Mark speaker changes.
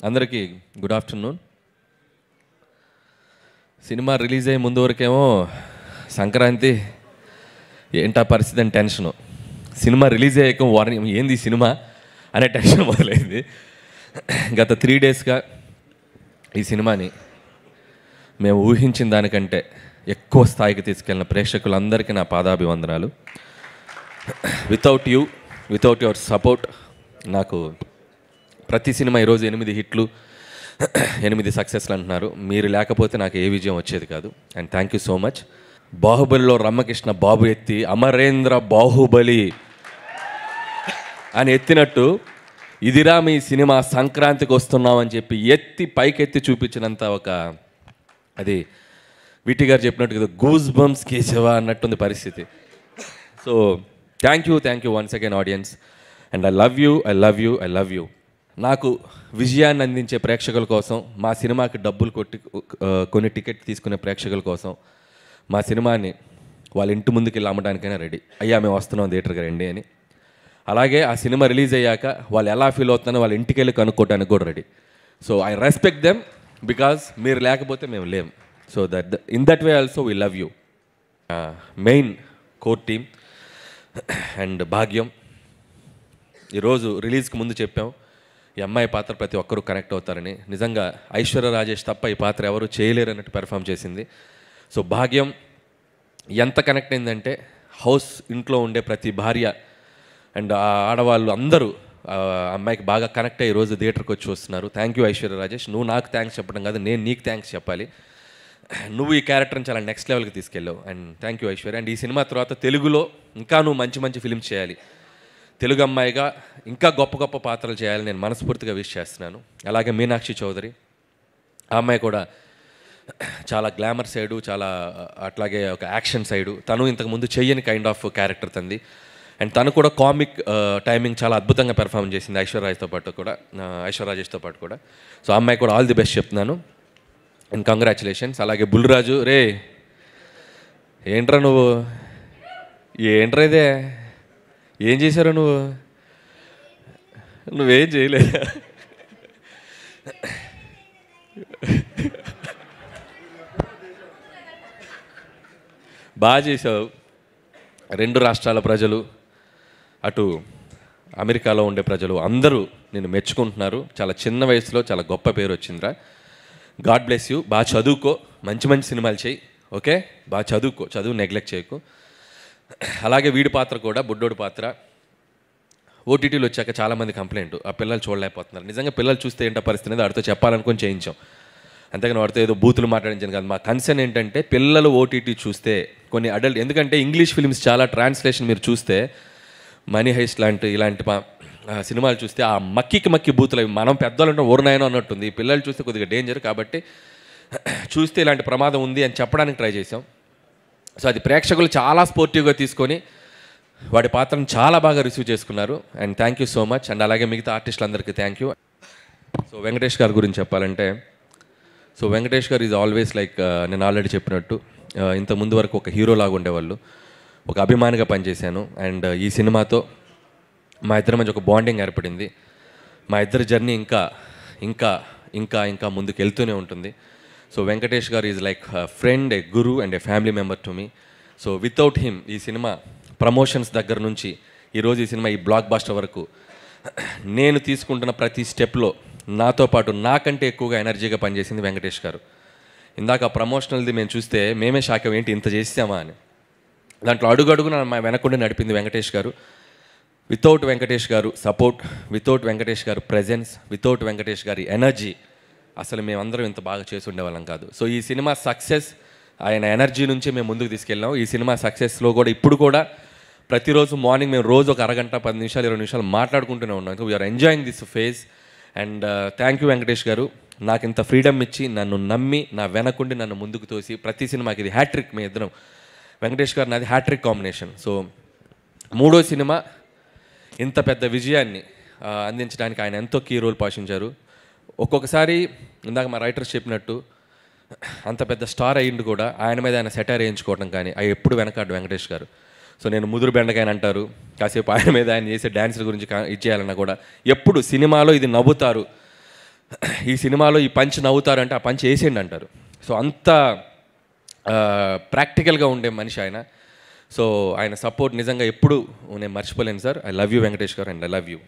Speaker 1: అందరికీ good afternoon. Cinema release అయ్యే ముందు వరకేమో సంక్రాంతి ఏంటా పరిస్థితి అని టెన్షను. సినిమా రిలీజ్ అయ్యాక వారం ఏంది సినిమా అనే టెన్షన్ మొదలైంది. గత 3 డేస్గా ఈ సినిమాని మేము ఊహించిన దానికంటే ఎక్కువ స్థాయికి తీసుకెళ్ళిన ప్రేక్షకులందరికీ నా పాదాభివందనాలు. వితౌట్ యువర్ సపోర్ట్ నాకు ప్రతి సినిమా ఈరోజు 8 హిట్లు 8 సక్సెస్లు అంటున్నారు. మీరు లేకపోతే నాకు ఏ విజయం వచ్చేది కాదు. And thank you so much. బాహుబలిలో రమ్మకృష్ణ బాబు ఎత్తి అమరేంద్ర బాహుబలి అని ఎత్తినట్టు ఇదిరా మీ సినిమా సంక్రాంతికి వస్తున్నామని చెప్పి పైకెత్తి చూపించినంత ఒక అది విటి గారు చెప్పినట్టు గూస్ బంప్స్ కేశవ అన్నట్టుంది పరిస్థితి. So thank you once again audience. And I love you. నాకు విజయాన్ని అందించే ప్రేక్షకుల కోసం, మా సినిమాకి డబ్బులు కొన్ని టికెట్ తీసుకునే ప్రేక్షకుల కోసం మా సినిమాని వాళ్ళ ఇంటి ముందుకు వెళ్ళి అమ్మడానికైనా రెడీ. అయ్యా మేము వస్తున్నాం థియేటర్కి రండి అని. అలాగే ఆ సినిమా రిలీజ్ అయ్యాక వాళ్ళు ఎలా ఫీల్ అవుతున్నారో వాళ్ళ ఇంటికి వెళ్ళి కనుక్కోవడానికి కూడా ready. So I respect them because మీరు లేకపోతే మేము లేం. So in that way also we love you. Main core team and భాగ్యం. ఈరోజు రిలీజ్కి ముందు చెప్పాం ఈ అమ్మాయి పాత్ర ప్రతి ఒక్కరూ కనెక్ట్ అవుతారని. నిజంగా ఐశ్వర్య రాజేష్ తప్ప ఈ పాత్ర ఎవరు చేయలేరు అన్నట్టు పెర్ఫామ్ చేసింది. సో భాగ్యం ఎంత కనెక్ట్ అయిందంటే హౌస్ ఇంట్లో ఉండే ప్రతి భార్య అండ్ ఆడవాళ్ళు అందరూ అమ్మాయికి బాగా కనెక్ట్ అయ్యి ఈరోజు థియేటర్కి వచ్చి వస్తున్నారు. Thank you Aishwarya Rajesh. నువ్వు నాకు థ్యాంక్స్ చెప్పడం కాదు, నేను నీకు థ్యాంక్స్ చెప్పాలి. నువ్వు ఈ క్యారెక్టర్ని చాలా నెక్స్ట్ లెవెల్కి తీసుకెళ్ళావు. And thank you Aishwarya. And ఈ సినిమా తర్వాత తెలుగులో ఇంకా నువ్వు మంచి ఫిలిమ్స్ చేయాలి. తెలుగు అమ్మాయిగా ఇంకా గొప్ప పాత్రలు చేయాలని నేను మనస్ఫూర్తిగా విష్ చేస్తున్నాను. అలాగే మీనాక్షి చౌదరి, ఆ అమ్మాయి కూడా చాలా గ్లామర్ సైడు, చాలా అట్లాగే ఒక యాక్షన్ సైడు. తను ఇంతకుముందు చెయ్యని కైండ్ ఆఫ్ క్యారెక్టర్ తంది. అండ్ తను కూడా కామిక్ టైమింగ్ చాలా అద్భుతంగా పెర్ఫామ్ చేసింది ఐశ్వర్య రాజేష్తో పాటు కూడా. సో ఆ అమ్మాయి కూడా ఆల్ ది బెస్ట్ చెప్తున్నాను. And congratulations. అలాగే బుల్లిరాజు, రే ఏంట్రా ఇదే ఏం చేశారు నువ్వేం చేయలే. బాగా చేసావు. 2 రాష్ట్రాల ప్రజలు, అటు అమెరికాలో ఉండే ప్రజలు అందరూ నిన్ను మెచ్చుకుంటున్నారు. చాలా చిన్న వయసులో చాలా గొప్ప పేరు వచ్చిందిరా. God bless you. బాగా చదువుకో, మంచి సినిమాలు చేయి. ఓకే, బాగా చదువు నెగ్లెక్ట్ చేయకు. అలాగే వీడి పాత్ర కూడా, బుడ్డోడి పాత్ర ఓటీటీలో వచ్చాక చాలామంది కంప్లైంట్, ఆ పిల్లలు చూడలేకపోతున్నారు. నిజంగా పిల్లలు చూస్తే ఏంటో పరిస్థితి అనేది వాడితో చెప్పాలనుకొని చేయించాం. అంతేగాని వాడితో ఏదో బూతులు మాట్లాడించాను కాదు. మా కన్సర్న్ ఏంటంటే పిల్లలు ఓటీటీ చూస్తే కొన్ని అడల్ట్, ఎందుకంటే ఇంగ్లీష్ ఫిల్మ్స్ చాలా ట్రాన్స్లేషన్ మీరు చూస్తే మనీ హైస్ట్ ఇలాంటి సినిమాలు చూస్తే ఆ మక్కి బూతులు అవి మనం పెద్దవాళ్ళు ఊరినాయనో అన్నట్టుంది. పిల్లలు చూస్తే కొద్దిగా డేంజర్. కాబట్టి చూస్తే ఇలాంటి ప్రమాదం ఉంది అని చెప్పడానికి ట్రై చేసాం. సో అది ప్రేక్షకులు చాలా స్పోర్టివ్గా తీసుకొని వాడి పాత్రను చాలా బాగా రిసీవ్ చేసుకున్నారు. And thank you so much. And అలాగే మిగతా ఆర్టిస్టులందరికీ థ్యాంక్ యూ. సో వెంకటేష్ గారి గురించి చెప్పాలంటే, సో వెంకటేష్ గారు ఈజ్ ఆల్వేస్ లైక్ నేను ఆల్రెడీ చెప్పినట్టు ఇంతకుముందు వరకు ఒక హీరోలాగా ఉండేవాళ్ళు, ఒక అభిమానిగా పనిచేశాను. అండ్ ఈ సినిమాతో మా ఇద్దరి మధ్య ఒక బాండింగ్ ఏర్పడింది. మా ఇద్దరి జర్నీ ఇంకా ముందుకు వెళ్తూనే ఉంటుంది. సో వెంకటేష్ గారు is like friend, A Guru and A family member to me. So without him ఈ సినిమా ప్రమోషన్స్ దగ్గర నుంచి ఈరోజు ఈ సినిమా ఈ బ్లాక్ బాస్టర్ వరకు నేను తీసుకుంటున్న ప్రతి స్టెప్లో నాతో పాటు నాకంటే ఎక్కువగా ఎనర్జీగా పనిచేసింది వెంకటేష్ గారు. ఇందాక ప్రమోషనల్ది మేము చూస్తే మేమే షాక్ ఏంటి ఇంత చేసామా అని. దాంట్లో అడుగున మా వెనకుండి నడిపింది వెంకటేష్ గారు. వితౌట్ వెంకటేష్ గారు సపోర్ట్, వితౌట్ వెంకటేష్ గారు ప్రెజెన్స్, వితౌట్ వెంకటేష్ గారి ఎనర్జీ అసలు మేమందరం ఇంత బాగా చేసి ఉండేవాళ్ళం కాదు. సో ఈ సినిమా సక్సెస్ ఆయన ఎనర్జీ నుంచే మేము ముందుకు తీసుకెళ్ళాం. ఈ సినిమా సక్సెస్లో కూడా ఇప్పుడు కూడా ప్రతిరోజు మార్నింగ్ మేము రోజు ఒక అరగంట 10 నిమిషాలు 20 నిమిషాలు మాట్లాడుకుంటూనే ఉన్నాం. We're enjoying this phase. And thank you Venkatesh garu. నాకు ఇంత ఫ్రీడమ్ ఇచ్చి నన్ను నమ్మి నా వెనకుండి నన్ను ముందుకు తోసి ప్రతి సినిమాకి ఇది హ్యాట్రిక్. మీ ఇద్దరం వెంకటేష్ గారు నాది హ్యాట్రిక్ కాంబినేషన్. సో 3వ సినిమా ఇంత పెద్ద విజయాన్ని అందించడానికి ఆయన ఎంతో కీ రోల్ పోషించారు. ఒక్కొక్కసారి ఇందాక మా రైటర్స్ చెప్పినట్టు అంత పెద్ద స్టార్ అయ్యిండు కూడా ఆయన మీద ఆయన సెటైర్ వేయించుకోవడం కానీ అవి ఎప్పుడు వెనకాడు వెంకటేష్ గారు. సో నేను ముదురు బెండకాయని అంటారు, కాసేపు ఆయన మీద ఆయన చేసే డ్యాన్సుల గురించి ఇచ్చేయాలన్నా కూడా ఎప్పుడు సినిమాలో ఇది నవ్వుతారు, ఈ సినిమాలో ఈ పంచ్ నవ్వుతారంటే ఆ పంచ్ వేసేయండి అంటారు. సో అంత ప్రాక్టికల్గా ఉండే మనిషి ఆయన. సో ఆయన సపోర్ట్ నిజంగా ఎప్పుడు నేను మర్చిపోలేను sir. I love you Venkatesh గారు, అండ్ ఐ లవ్ యూ.